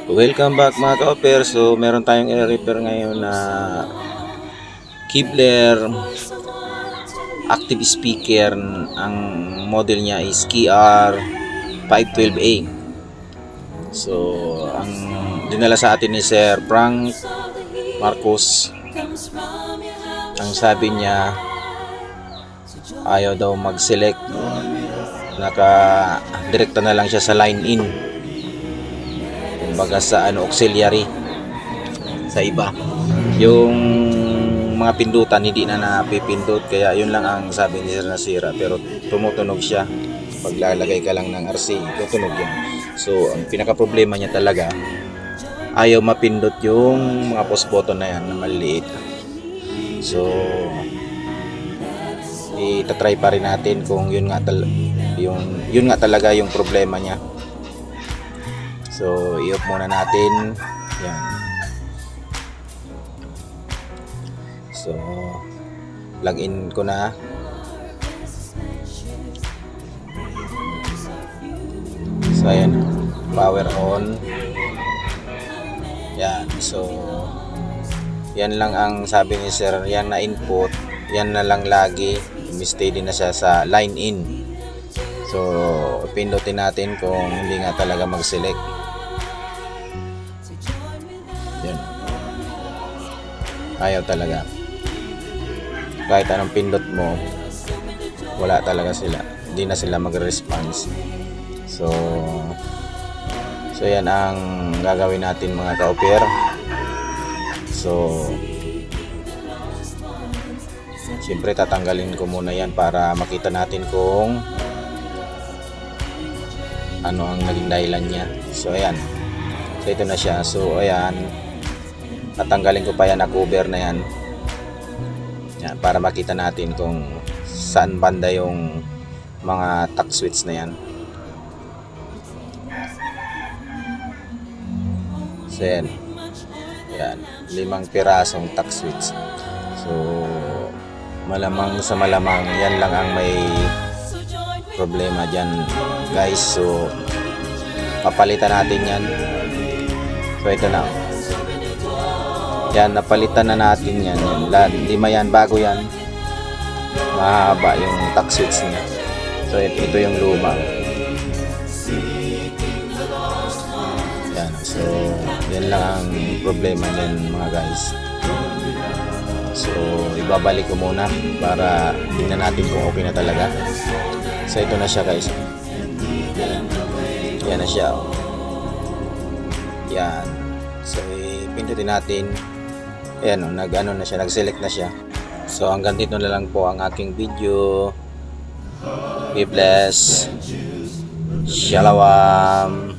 Welcome back mga ka-offer. So meron tayong i-repair ngayon na Kibler active speaker. Ang model niya is KR512A. So ang dinala sa atin ni Sir Frank Marcos, ang sabi niya ayaw daw mag-select, naka-direkta na lang siya sa line in, kumbaga sa auxiliary. Sa iba yung mga pindutan hindi na napipindot, kaya yun lang ang sabi niya nasira, pero tumutunog siya. Paglalagay ka lang ng RC, tutunog yun. So ang pinaka problema niya talaga, ayaw mapindot yung mga post button na yan na maliliit. So itatry pa rin natin kung yun nga talaga yung problema niya. So i-off muna natin yan. So plug in ko na. So ayan, power on. Yan, so yan lang ang sabi ni Sir, yan na input, yan na lang lagi, steady na siya sa line in. So pindutin natin kung hindi nga talaga mag-select. Yan, ayaw talaga, kahit anong pindot mo wala talaga sila, hindi na sila mag-response. So yan ang gagawin natin mga ka-offer. So siyempre tatanggalin ko muna yan para makita natin kung ano ang naging dahilan niya. So ayan, so ito na siya. So ayan, tatanggalin ko pa yan na cover na yan, yan para makita natin kung saan banda yung mga tuck switch na yan. So yan, 5 pirasong tuck switch. So malamang sa malamang yan lang ang may problema dyan guys. So papalitan natin yan. So ito na yan, napalitan na natin yan. 5 yan, bago yan, mahaba yung tuck switch niya. So ito yung luma yan. So yan lang ang problema niyan mga guys. So ibabalik ko muna para tingnan natin kung okay na talaga. So ito na siya guys, yan na siya. Yan, so ipindutin natin. Ayan, nag-ano na siya, nag-select na siya. So hanggang dito na lang po ang aking video. Be blessed. Shalom.